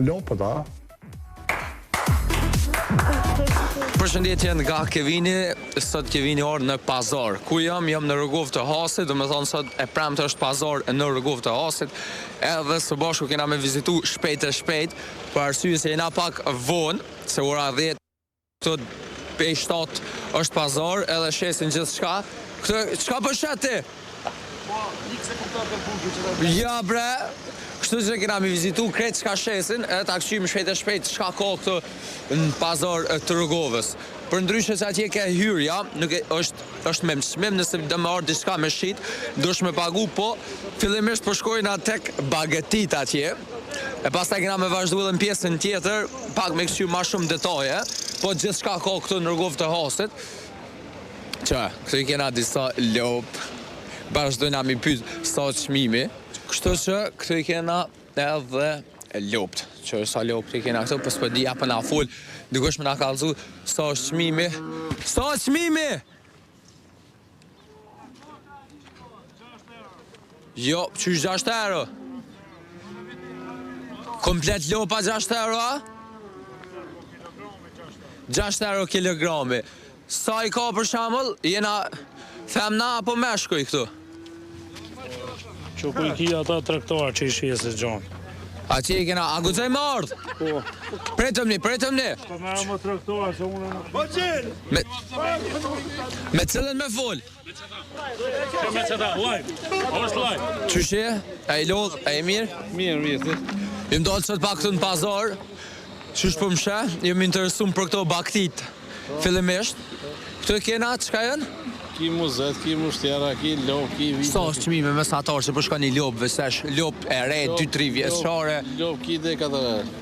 Lopët, a? Përshëndetje nga Kevini, sot Kevini orë në pazar. Ku jam në Rrugov të Hasit, do me thonë sot e premte është pazar në Rrugov të Hasit, edhe së bashku kena me vizitu shpejt, për arsye se jena pak vonë, se ora 10, këto pej 7 është pazar, edhe shesin gjithë shka. Qka përshet ti? Ja bre, kështu që kena me vizitu kretë qka shesin, edhe ta këshymë shpejt shka ka këto në pazar të Rrugovës. Për ndryshe që atje ke hyrja, nuk është me mëshmim nëse dhe me orë diçka me shqit, dush me pagu, po fillimisht po shkojna tek bagetit atje, e pas ta kena me vazhdu edhe në pjesën tjetër, pak me këshy ma shumë detaje, po gjithë shka ka këto në Rrugov të Hasit, që këtu i kena disa lopë, vazhdojna mi pytë sa çmimi, kështu që këtu i kena edhe lopët, që sa lopët i kena këtu, për s'po di apë na full, dikush më na kallëzu sa është çmimi. Sa është çmimi? Jo, qysh 6 euro? Komplet lopa 6 euro, a? 6 euro kilogrami. Sa i ka për shembull? Jena femna apo meshkuj këtu? Që ku i kia ata traktar që i shjesë gjonë. A që i kena, a gudzaj më ardhë? Po. Pretëm ni. Po me më traktar që unë... Po qenë! Me cilën me full? Me qëta, live. Është live. Qëshje? A i lodh? A i mirë? Mirë. Jëm dollë sot pak këtu në pazar. Qysh për më shë? Jëm interesum për këto baktit. Fillimisht. Këtu kena, qka jënë? Ki muzet, ki mushtjera, ki lop, ki vite. Sa është qmime mesatar që përshka një lopë vësesh, lopë e re, 2-3 vjeçare? Lop, ki dhe 4 herë.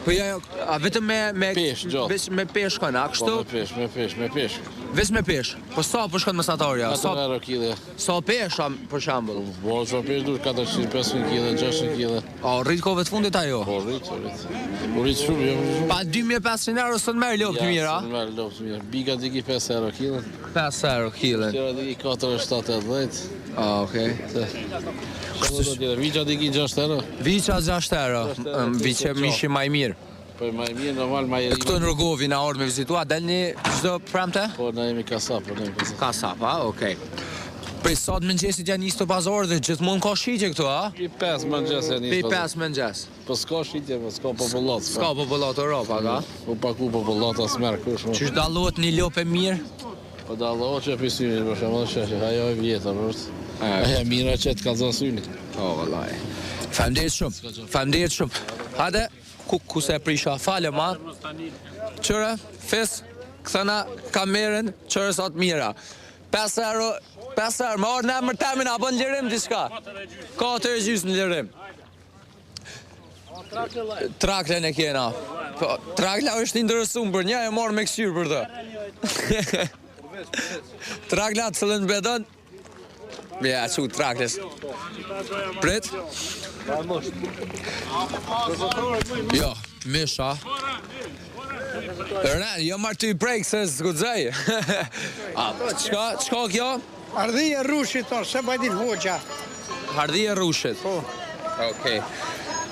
Po ja, a vetëm me pesh, gjatë. Vesh me pesh kanë, a kështu? Po me pesh. Vesh me pesh. Po sa përshka mesatarja? 4 herë kile. Sa pesha për shembull? Po, që pesh dur 400-500 kile, 600 kile. A rrit kove të fundit ajo? Po, rrit. Po, rrit shumë, jo. Pa 2500 euro sot merr lopë të mira? Ja, sot merr lopë të mira. Biga diki 5 euro kile. 5 euro kile. Tjera diki 4-7-10. Okej. Viqa diki 6 euro. Viqa 6 euro. Viqe mishi ma i mirë. Po, ma i mirë, normal, ma i rrimë. Këto në Rrugovi na orë me vizitua, delni çdo premte? Po, na jemi kasap, Kasap, a? Okej. Prej sot mëngjesit janë nisë të pazarë dhe gjithmonë ka shitje këtu, a? Pi 5 mëngjes janë Pi nisë. 5 mëngjes. Po s'ka shitje, po s'ka popullat. S'ka popullat Europa, ka? Po paku popullat as merë kush. Qysh dallohet një lopë e mirë? Po dallohet që pisyni, për shembull, që ajo e vjetër, është. Ajo mira që të kallzon syni. Po, vallaj. Faleminderit shumë. Hajde, ku se prisha, falë ma. Qëre, fes, këthëna kamerën, qëre sot mira. 5 euro, më orë në emër temin, apo në lirim diçka? 4 e gjysë në lirim. Traklen e kjena. Trakla është interesum për një, e morë me këshyrë për të. Trakla të cëllën bedon? Ja, që trakles. Prit? Jo, misha. Ren, jo marrë të i prejkë se s'gudzej. Qka kjo? Ardhije rrushit, se bajdin hoqa. Ardhije rrushit? Po. Okej.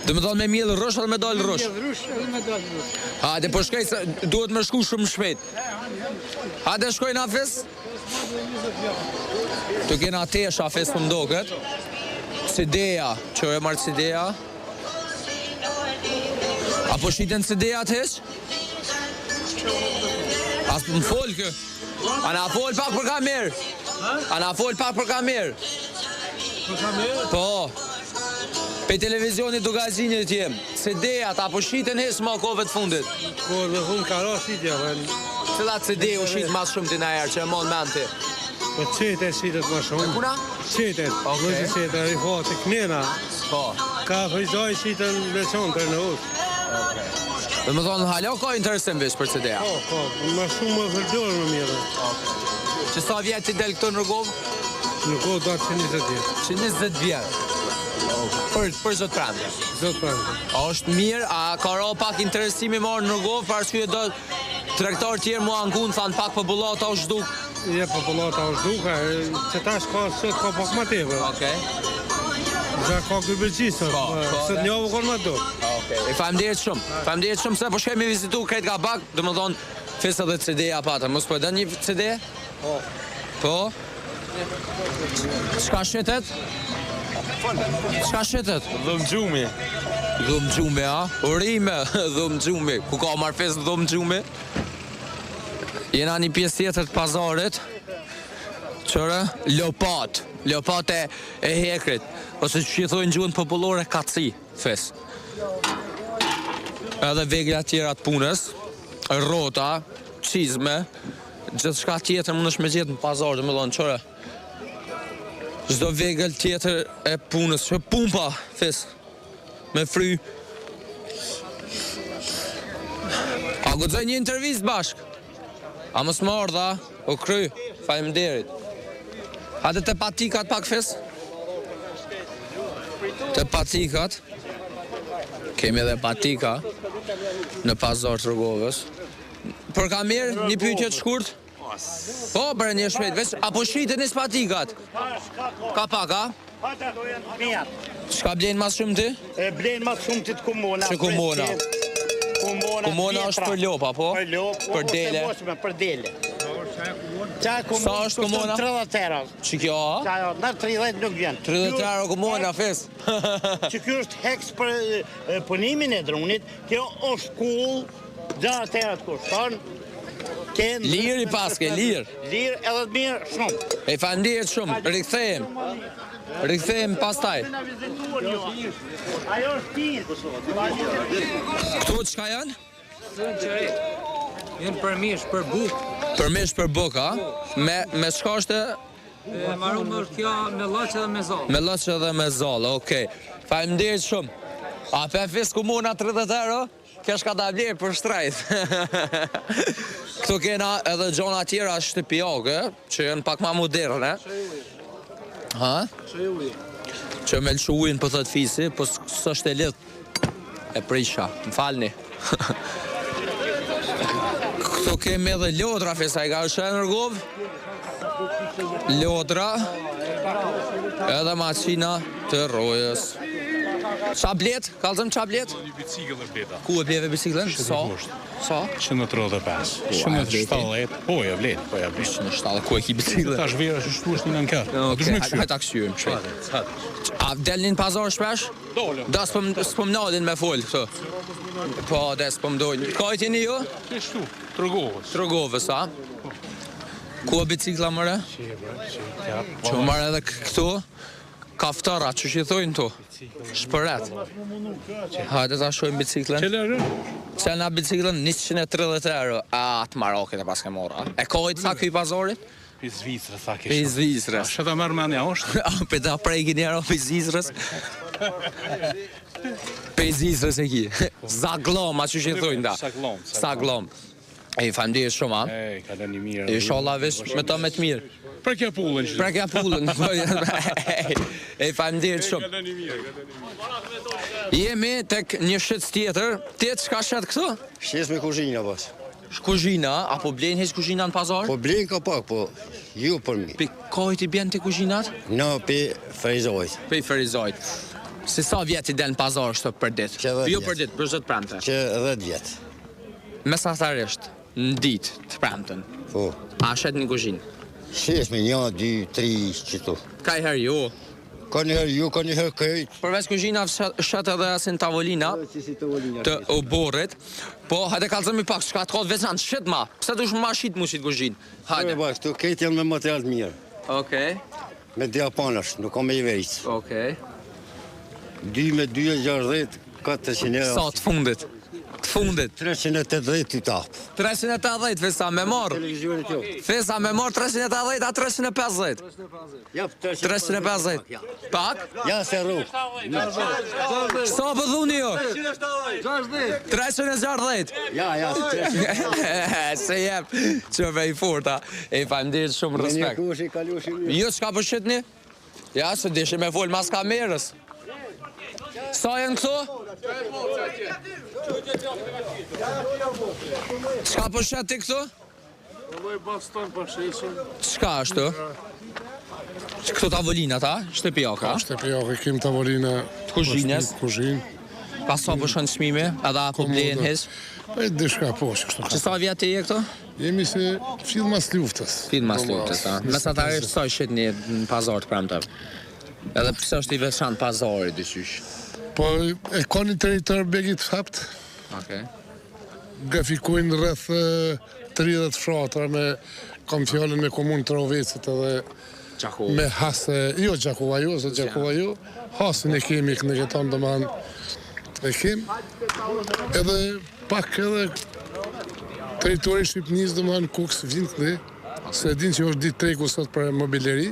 Dhe me thonë me mjellë rrush edhe me dalë rrush? Me rrush edhe me dalë rrush. Hajde, po shkej se duhet me shku shumë shpejt. Hajde, shkoj në afis? Tu kena tesh afis për mdoket. CD-ja, që e marrë CD-ja? Apo shiten CD-ja të heq? As për më folë kë? A na folë pak për kamerë? Për kamerë? Po. Pe televizionit do gazinit jem. CD-ja, ta po shiten heq ma kove të fundit? Po, dhe fund ka ra shitja. Cilat CD u shit mas shumë të najerë që e mon menti? Po qete shitet ma shumë. Kuna? Qetet, nëse qete, rifat, knena. Po. Ka frizoj shiten veçon të në ushë. Dhe më thonë, halo ka interesim vish për CD-ja? Po, ma shumë më përdojnë më mirë. Që sa vjetë ti del këto në Rrugov? Në kohë do 120 vjetë. 120 vjetë? Për zotë prende? Zotë prende. A është mirë, a ka ra pak interesimi marë në Rrugov, për arsye do trektar tjerë mua angun, thanë pak popullata është duk? Je popullata është duka, që ta sot ka pak ma tepër. Okej. Ka kërbërgjisë, sot një avë konë ma do. E faleminderit shumë. Faleminderit shumë se po shkojmë me vizitu krejt ka bak, domethënë festa dhe CD-ja patëm. Mos po e dën një CD? Po. Çka shetet? Çka shetet? Dhëm gjumi. Dhum xhume, a? Urime, dhum xhume. Ku ka marrë festë dhum xhume? Jena një pjesë tjetër të pazarit. Qëra? Lopat. Lopat e hekrit. Ose që i thojnë gjuhën popullore kaci, fes. Edhe vegla tjera të punës, rrota, çizme, gjithçka tjetër mundesh me gjetë në pazar, domethënë çore. Çdo vegël tjetër e punës, që pumpa, fes. Me fry. A guxoj një intervistë bashk? A mos më ardha? O kry, faleminderit. Hajde te patikat pak fes? Te patikat. Kemi edhe patika në pazar të Rrogovës. Për ka mirë, një pyetje të shkurt? Po, bërë një shpejt, veç, apo shiten nis patikat? Ka pak, a? Çka blen mas shumë ti? E blen mas shumë ti të komuna. Që komuna? Komuna është për lopa, po? Për lopë, për dele. Për dele. Sa është komuna? 30 euro. Që kjo, a? Qa, në 30 nuk vjen. 30 euro komuna, fes. Që kjo është heks për punimin e drunit, kjo është kull, 60 euro të kushton. Lirë i paske, lirë. Lirë edhe të mirë shumë. E faleminderit shumë, rikthehem pastaj. Ajo është pizë. Këtu çka janë? Jënë për mish, për buk. Për mish për buk, a? Me çka është? Marumë është kjo me laçe dhe me zallë. Me laçe dhe me zallë, okej. Faleminderit shumë. A pe fis komuna 30 euro? Kesh ka da vlerë për shtrajt. Këtu kena edhe gjona tjera shtëpiake, që janë pak ma moderne. Ha? Që me lëshu ujnë për thët fisi, po së është e lidh. E prisha, më falni. Këtu kemi edhe lodra, fesa i ka është e nërgov. Lodra. Edhe macina të rojës. Qa blet? Kalëzëm qa blet? Një bicikl e bleta. Ku e bleve biciklën? Sa? Sa? 135. 170. Po ja blet, po ja blet. 170, ku e ki biciklën? Tash vera që shtu është një nënkar. Okej, hajtë ta këshyrim shpejt. A delnin pazar shpesh? Dolem. Da s'pëm nalin me folë, këto. Po, da s'pëm dojnë. Ka i tjeni ju? Kështu, Trogovës. Trogovës, a? Ku e bicikla mëre? Që marrë edhe këtu? Kaftara, që që i thojnë tu? Shpëret. Hajde ta shojnë biciklën. Qële është? Qena biciklën 130 euro. A, të marokit e pas ke mora. E kohit sa këj pazorit? Pi Zvicrë, tha Pi Zvicrës. Shë ta mërë mendja është? A, pe ta prejki njero pi Zvicrës? Pi Zvicrës e ki. Zaglom, a që që i thojnë da? Zaglom. E, faleminderit shumë, a? E, ka dhe një mirë. Inshallah vesh me të me të mirë. Prekja pullën që. Prekja pullën. E, faleminderit shumë. Ka dhe një mirë. Jemi tek një shitës tjetër. Ti çka shet këtu? Shtes me kuzhina pas. Kuzhina, apo blen heq kuzhina në pazar? Po blen ka pak, po ju për mi. Pi kohit i bjen të kuzhinat? No, pe frizojt. Pe ferizojt. Si sa vjet i del në pazar shto për ditë? Që 10 Jo vjet. për ditë, për 10 premte. Që 10 vjet. Mesatarisht, në ditë të premten. Po. A shet një kuzhinë? Shtes me 1, 2, 3 qëtu. Ka i herë ju. Ka njëherë ju, ka njëherë këjt. Përveç kuzhinave shet edhe asin tavolina të oborrit. Po, hajde kalzëmi pak, shka të kodë veçan, shit ma. Pse dush ma shit mu shit kuzhinë? Hajde. Këtu këjt janë me material të mirë. Okej, Me diapanash, nuk ka me i vejtë. okej. 2 me 2 e 60, 400 euro. Sa të fundit? Të fundit. 380 të tapë. 380, fesa me marë. Televizionit jo. Fesa me marë 380 a 350? Ja, 350. Pak? Ja, se rrugë. Sa për dhuni jo? 360. Ja, 360. Se jep, që me i furta. E faleminderit shumë Me një respekt. kushi, kalushi. Jo, s'ka për shqitni? Ja, se dishe me fol mas kamerës. Sa janë këto? Çka për shqit ti këto? Çka është? Këto tavolinat, a? Shtëpiaka? Shtëpiake, kim tavolinë Të kuzhinës? Kuzhinë. Pas sa po shkon çmimi, edhe apo blen hiç. E dishka po që kështu. Që sa vjet je këto? Jemi se fill mas luftës. Fill mas luftës, a. Mesatarisht sa shitni në pazar të premte. Edhe pse është i veçantë pazari dyqysh. Po e ka një territor begit fapt. Okej. Grafikojnë rreth 30 fshatra me kam fjalën me komunë Trovecët edhe Gjakova. me hasë, jo Gjakova jo, se Gjakova jo, hasën e kemi në këtan domethënë e kem. Edhe pak edhe territori Shqipënisë domethënë kuks vjen këthe, se din që është ditë treku sot për mobileri.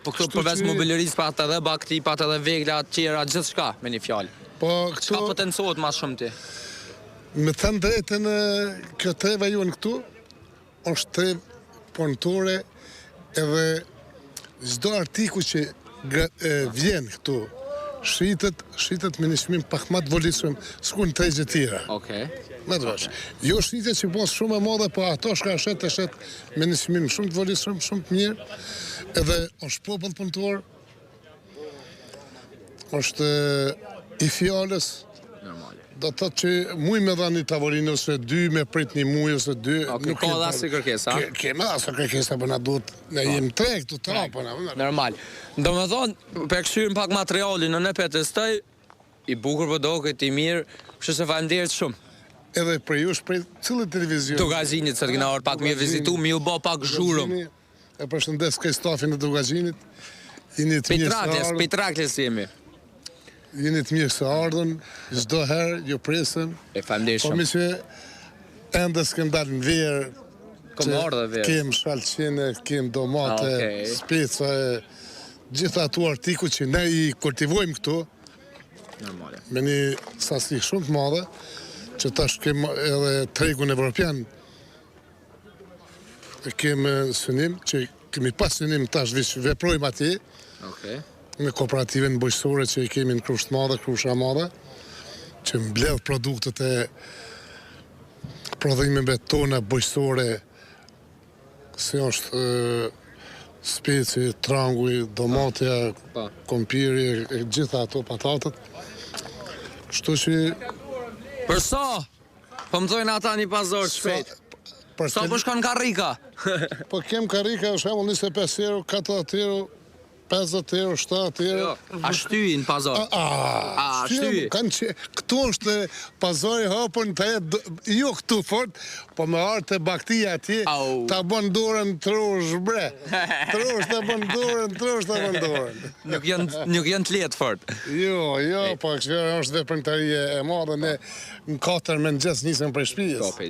Po këto përveç mobilerisë pat edhe bakti, pat edhe vegla të tjera, gjithçka me një fjalë. Po Çka këto potencohet më shumë ti? me thënë drejtën kjo treva jonë këtu është trev punëtore edhe çdo artikull që vjen këtu shitet me një çmim pak më të volitshëm s'ku në tregje tjera. Okej. Me të vash. Jo shitet që bos shumë e madhe, po ato shka shet me një çmim shumë të volitshëm, shumë të mirë. Edhe është popull punëtor, është i fjalës. Normale. Do të thotë që muj me dha një tavolinë ose dy, me prit një muj ose dy. Okej, ka dhe asë kërkesa. Keme dhe asë kërkesa, për na duhet, ne jem treg të trapën. Normal. Do me thonë, për këshyrim pak materialin në nepet e stëj, i bukur për doket, i mirë, kështë se faleminderit shumë. Edhe për ju shprej cilë televizion. Tugazinit, se të kina orë pak mi e vizitu, mi u bo pak zhurëm. E përshëndes këj stafin e Tugazinit. Petrakles jemi. Jeni të mirë se ardhën, çdo herë ju presëm. E faleminderit Po shumë. mi që ende s'kem dalë në verë. Kom ardhë dhe verë. Kem shalqene, kem domate, Okej. speca, gjitha ato artikuj që ne i kultivojmë këtu, Normale. me një sasi shumë të madhe, që tash kem edhe tregun evropian, e kem synim, që kemi pas synim tash veprojmë atje, Okej. me kooperativën bujqësore që i kemi në Krusht Madhe, Krusha Madhe, që mbledh produktet e prodhimeve tona bujqësore, si është speci, tranguj, domatja, Pa. kompiri, e gjitha ato patatët. Kështu që Për sa? Po më thojnë ata një pazar shpejt. Sa po shkon karrika? po kem karrika, për shembull 25 euro, 40 euro, 50 euro, 70 euro. A shtyjin pazar? shtyj. Këtu është pazari hapën të jo këtu fort, po me artë e baktia atje, ta bën dorën trosh, bre. Trosh ta bën dorën, trosh ta bën dorën. Nuk janë të letë fort. Jo, po kjo është veprimtarie e madhe, ne në 4 mëngjes nisëm prej shtëpisë. Po,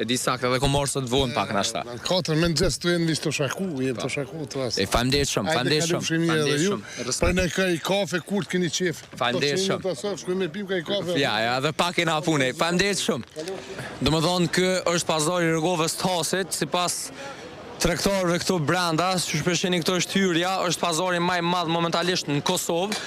e di saktë edhe komorë sot vonë pak në ashta. Në 4 mëngjes tu jenë vishë të shaku, jem të shaku të asë. E faleminderit shumë, faleminderit shumë. Faleminderit shumë. Për në kaj kafe kur të keni qef. Faleminderit shumë. Po të shkojmë me pim kaj kafe. Ja, edhe pak e na pune. Faleminderit shumë. Domethënë ky është pazari i Rrogovës të Hasit, sipas tregtarëve këtu brenda, që shpesheni këto është hyrja, është pazari më i madh momentalisht në Kosovë.